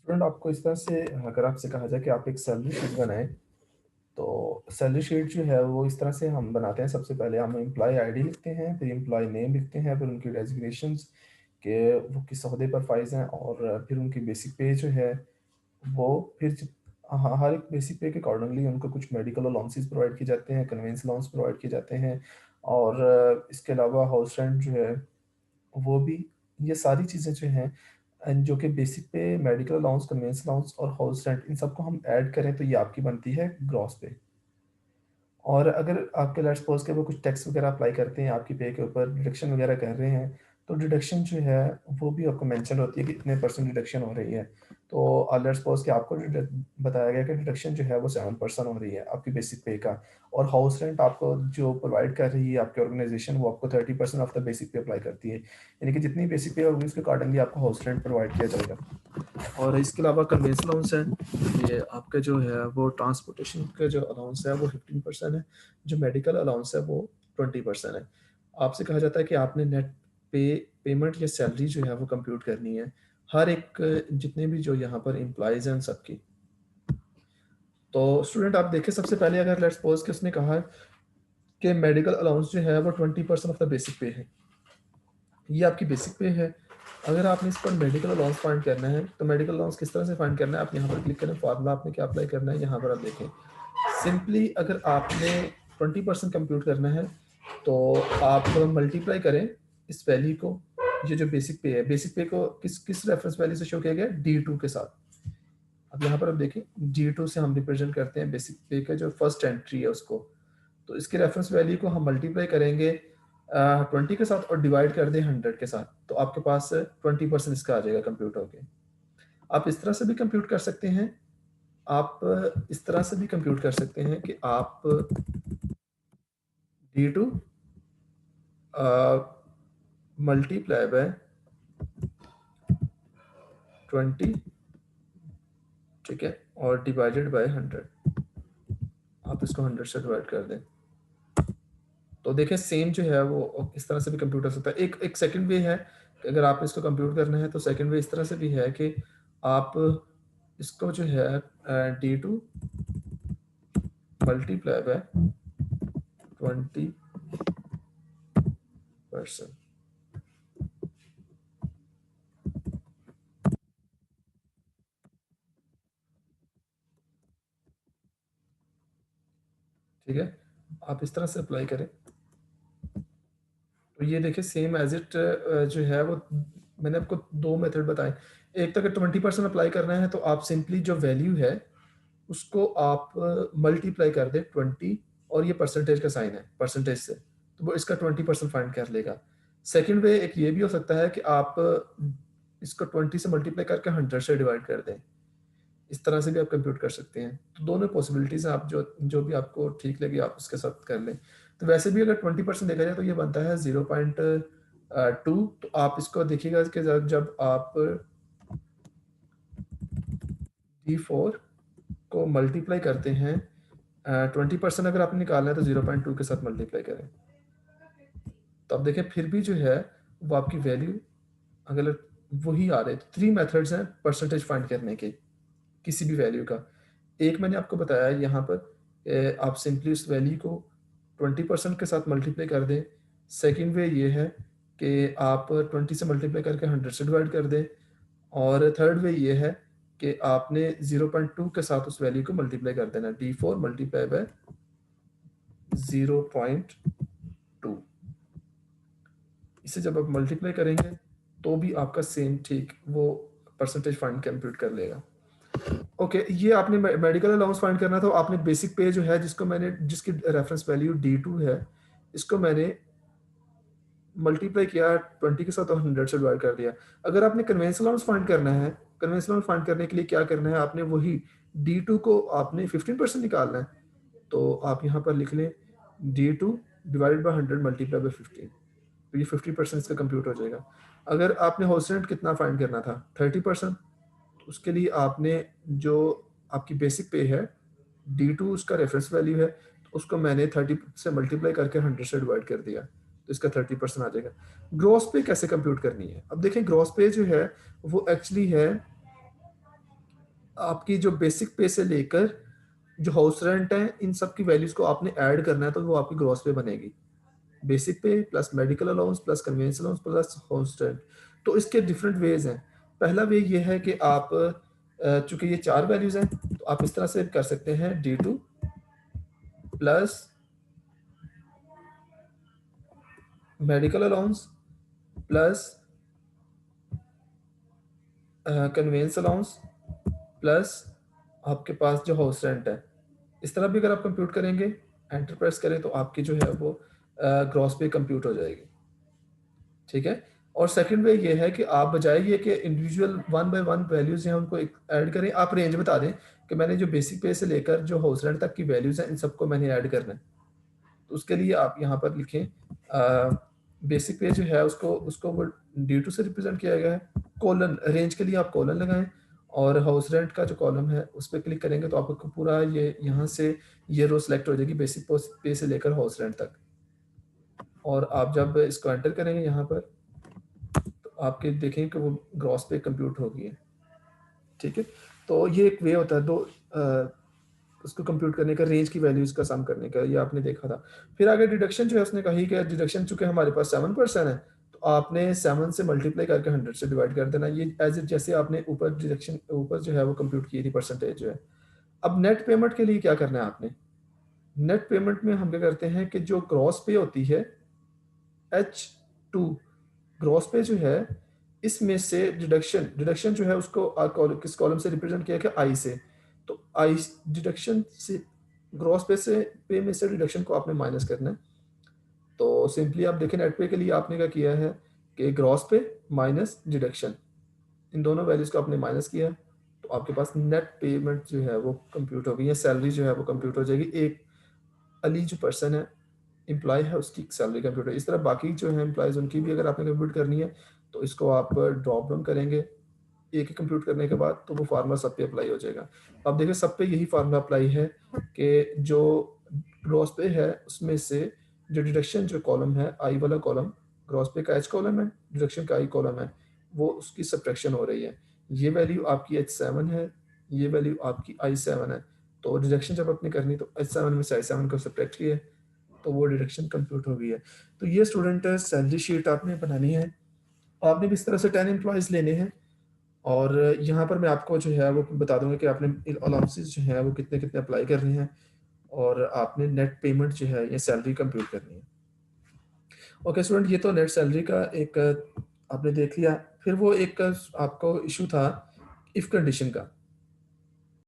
Student आपको इस तरह से अगर आपसे कहा जाए कि आप एक सैलरी शीट बनाएं, तो सैलरी शीट जो है वो इस तरह से हम बनाते हैं। सबसे पहले हम एम्प्लॉय आईडी लिखते हैं, फिर एम्प्लॉय नेम लिखते हैं, फिर उनकी डेजिग्नेशंस के वो किस ओहदे पर फाइज हैं, और फिर उनकी बेसिक पे जो है वो फिर हर एक बेसिक पे के अकॉर्डिंगली उनको कुछ मेडिकल अलाउंसेस प्रोवाइड किए जाते हैं, कन्वेंस अलाउंस प्रोवाइड किए जाते हैं, और इसके अलावा हाउस रेंट जो है वो भी। ये सारी चीज़ें जो हैं जो कि बेसिक पे, मेडिकल अलाउंस, कन्वेंस अलाउंस और हाउस रेंट, इन सबको हम ऐड करें तो ये आपकी बनती है ग्रॉस पे। और अगर आपके लेट्स सपोज के वो कुछ टैक्स वगैरह अप्लाई करते हैं आपकी पे के ऊपर, डिडक्शन वगैरह कर रहे हैं, तो डिडक्शन जो है वो भी आपको मेंशन होती है कि इतने परसेंट डिडक्शन हो रही है। तो लेट्स सपोज कि आपको बताया गया कि डिडक्शन जो है वो 7% हो रही है आपकी बेसिक पे का, और हाउस रेंट आपको जो प्रोवाइड कर रही है आपकी ऑर्गेनाइजेशन वो आपको 30% ऑफ द बेसिक पे अप्लाई करती है, यानी कि जितनी बेसिक पे होगी उसके अकॉर्डिंगली आपको हाउस रेंट प्रोवाइड किया जाएगा। और इसके अलावा कन्वेंस अलाउंस है, ये आपका जो है वो ट्रांसपोर्टेशन का जो अलाउंस है वो 15% है, जो मेडिकल अलाउंस है वो 20% है। आपसे कहा जाता है कि आपने नेट पेमेंट या सैलरी जो है वो कंप्यूट करनी है हर एक, जितने भी जो यहाँ पर एम्प्लॉयज़ हैं उन सबकी। तो स्टूडेंट आप देखें, सबसे पहले अगर लेट्स सपोज कि उसने कहा कि मेडिकल अलाउंस जो है वो 20% ऑफ द बेसिक पे है, ये आपकी बेसिक पे है। अगर आपने इस पर मेडिकल अलाउंस फाइंड करना है तो मेडिकल अलाउंस किस तरह से फाइंड करना है, आप यहाँ पर क्लिक करें, फार्मूला आपने क्या अप्लाई करना है यहाँ पर आप देखें। सिंपली अगर आपने 20% कंप्यूट करना है तो आप मल्टीप्लाई करें इस वैल्यू को, ये जो बेसिक पे है, बेसिक पे को किस किस रेफरेंस वैल्यू से शो किया गया, D2 के साथ। अब यहाँ पर आप देखें, D2 से हम रिप्रेजेंट करते हैं बेसिक पे का जो फर्स्ट एंट्री है उसको। तो इसके रेफरेंस वैल्यू को हम मल्टीप्लाई करेंगे 20 के साथ और डिवाइड कर दें 100 के साथ, तो आपके पास 20% इसका आ जाएगा कंप्यूट होके। आप इस तरह से भी कंप्यूट कर सकते हैं, आप इस तरह से भी कंप्यूट कर सकते हैं कि आप D2 मल्टीप्लाई बाय 20, ठीक है, और डिवाइडेड बाय 100। आप इसको 100 से डिवाइड कर दें तो देखें सेम जो है वो इस तरह से भी कंप्यूट कर सकता है। एक एक सेकंड वे है कि अगर आप इसको कंप्यूट करना है तो सेकंड वे इस तरह से भी है कि आप इसको जो है D2 मल्टीप्लाई बाय 20%, ठीक है। आप इस तरह से अप्लाई करें तो ये देखिए सेम एज इट जो है वो, मैंने आपको दो मेथड बताए। एक तो अगर 20% अप्लाई करना है तो आप सिंपली जो वैल्यू है उसको आप मल्टीप्लाई कर दें 20, और ये परसेंटेज का साइन है परसेंटेज से, तो वो इसका 20% फाइंड कर लेगा। सेकेंड वे एक ये भी हो सकता है कि आप इसको 20 से मल्टीप्लाई करके 100 से डिवाइड कर दें, इस तरह से भी आप कंप्यूट कर सकते हैं। तो दोनों पॉसिबिलिटीज हैं, आप जो जो भी आपको ठीक लगे आप उसके साथ कर लें। तो वैसे भी अगर 20% देखा जाए तो ये बनता है 0.2। तो आप इसको देखिएगा कि जब आप D4 को मल्टीप्लाई करते हैं 20% अगर आपने निकालना है तो 0.2 के साथ मल्टीप्लाई करें, तो अब देखें फिर भी जो है वो आपकी वैल्यू अगर वही आ रहे, तो 3 मेथड्स हैं परसेंटेज फाइंड करने के किसी भी वैल्यू का। एक मैंने आपको बताया यहाँ पर आप सिंपली उस वैल्यू को 20% के साथ मल्टीप्लाई कर दें। सेकेंड वे ये है कि आप 20 से मल्टीप्लाई करके 100 से डिवाइड कर दें, और थर्ड वे ये है कि आपने 0.2 के साथ उस वैल्यू को मल्टीप्लाई कर देना, D4 मल्टीप्लाई बाय 0.2। इसे जब आप मल्टीप्लाई करेंगे तो भी आपका सेम ठीक वो परसेंटेज फाइंड कंप्यूट कर लेगा। ओके, ये आपने मेडिकल अलाउंस फाइंड करना था, आपने बेसिक पे जो है जिसको मैंने, जिसकी रेफरेंस वैल्यू D2 है, इसको मैंने मल्टीप्लाई किया 20 के साथ और 100 से डिवाइड कर दिया। अगर आपने कन्वेंस अलाउंस फाइंड करना है, कन्वेंस अलाउंस फाइंड करने के लिए क्या करना है, आपने वही D2 को आपने 15% निकालना है, तो आप यहाँ पर लिख लें D2 divided by 100 multiply by 15, तो ये 50% इसका कंप्यूट हो जाएगा। अगर आपने हाउस रेंट कितना फाइंड करना था 30%, तो उसके लिए आपने जो आपकी बेसिक पे है D2 उसका रेफरेंस वैल्यू है, तो उसको मैंने 30 से मल्टीप्लाई करके 100 से डिवाइड कर दिया, तो इसका 30% आ जाएगा। ग्रॉस पे कैसे कंप्यूट करनी है, अब देखें ग्रॉस पे जो है वो एक्चुअली है आपकी जो बेसिक पे से लेकर जो हाउस रेंट है, इन सब की वैल्यूज को आपने ऐड करना है, तो वो आपकी ग्रॉस पे बनेगी। बेसिक पे plus medical allowance plus convince allowance plus house rent. तो इसके डिफरेंट वेज हैं। पहला वे ये है कि आप चूंकि ये चार वैल्यूज हैं, तो आप इस तरह से कर सकते हैं D2 plus medical allowance plus convince allowance plus आपके पास जो हाउस रेंट है। इस तरह भी अगर आप कंप्यूट करेंगे, एंटर प्रेस करें, तो आपकी जो है वो ग्रॉस पे कंप्यूट हो जाएगी। ठीक है। और सेकंड वे ये है कि आप बजाय ये कि individual one by one values हैं उनको ऐड करें, आप रेंज बता दें कि मैंने जो बेसिक पे से लेकर जो हाउस रेंट तक की वैल्यूज हैं, इन सबको मैंने ऐड करना है। तो उसके लिए आप यहाँ पर लिखें बेसिक पे जो है उसको उसको वो D2 से रिप्रेजेंट किया गया है। कॉलन रेंज के लिए आप कॉलन लगाएं, और हाउस रेंट का जो कॉलम है उस पर क्लिक करेंगे तो आपको पूरा ये यहाँ से ये रो सेलेक्ट हो जाएगी बेसिक पे से लेकर हाउस रेंट तक। और आप जब इसको एंटर करेंगे यहाँ पर, तो आपके देखें कि वो ग्रॉस पे कंप्यूट हो गई है। ठीक है। तो ये एक वे होता है दो उसको कंप्यूट करने का, रेंज की वैल्यूज का सम करने का, ये आपने देखा था। फिर आगे डिडक्शन जो है उसने कही कि डिडक्शन चूंकि हमारे पास 7% है, तो आपने 7 से मल्टीप्लाई करके 100 से डिवाइड कर देना। ये एज इट जैसे आपने ऊपर डिडक्शन ऊपर जो है वो कंप्यूट की थी परसेंटेज जो है। अब नेट पेमेंट के लिए क्या करना है आपने? नेट पेमेंट में हम क्या करते हैं कि जो ग्रॉस पे होती है H2, ग्रॉस पे जो है इसमें से डिडक्शन डिडक्शन जो है उसको किस कॉलम से रिप्रेजेंट किया गया? आई से। तो आई डिडक्शन से ग्रॉस पे से पे में से डिडक्शन को आपने माइनस करना है। तो सिंपली आप देखें नेट पे के लिए आपने क्या किया है कि ग्रॉस पे माइनस डिडक्शन, इन दोनों वैल्यूज को आपने माइनस किया, तो आपके पास नेट पेमेंट जो है वो कंप्यूट हो गई है, सैलरी जो है वो कंप्यूट हो जाएगी। एक अली जो पर्सन है, एम्प्लॉय है, उसकी सैलरी कंप्यूट है। इस तरह बाकी जो है एम्प्लॉयज़ उनकी भी अगर आपने कंप्यूट करनी है, तो इसको आप ड्रॉप डाउन करेंगे एक ही कंप्यूट करने के बाद, तो वो फार्मूला सब पे अप्लाई हो जाएगा। अब देखिए सब पे यही फार्मूला अप्लाई है कि जो ग्रॉस पे है उसमें से जो डिडक्शन जो कॉलम है आई वाला कॉलम, ग्रॉस पे का एच कॉलम है, डिडक्शन का आई कॉलम है, वो उसकी सब्ट्रैक्शन हो रही है। ये वैल्यू आपकी H7 है, ये वैल्यू आपकी I7 है। तो डिडक्शन जब आपने करनी तो H7 में से I7 को सब्ट्रैक्ट किया, तो वो डिडक्शन कंप्यूट हो गई है। तो ये स्टूडेंट सैलरी शीट आपने बनानी है। आपने भी इस तरह से 10 एम्प्लॉयज़ लेने हैं, और यहाँ पर मैं आपको जो है वो बता दूंगा कि आपने अलाउंसेस जो है वो कितने कितने अप्लाई करने हैं, और आपने नेट पेमेंट जो है ये सैलरी कंप्यूट करनी है। ओके स्टूडेंट, ये तो नेट सैलरी का एक आपने देख लिया। फिर वो एक आपको इशू था इफ़ कंडीशन का।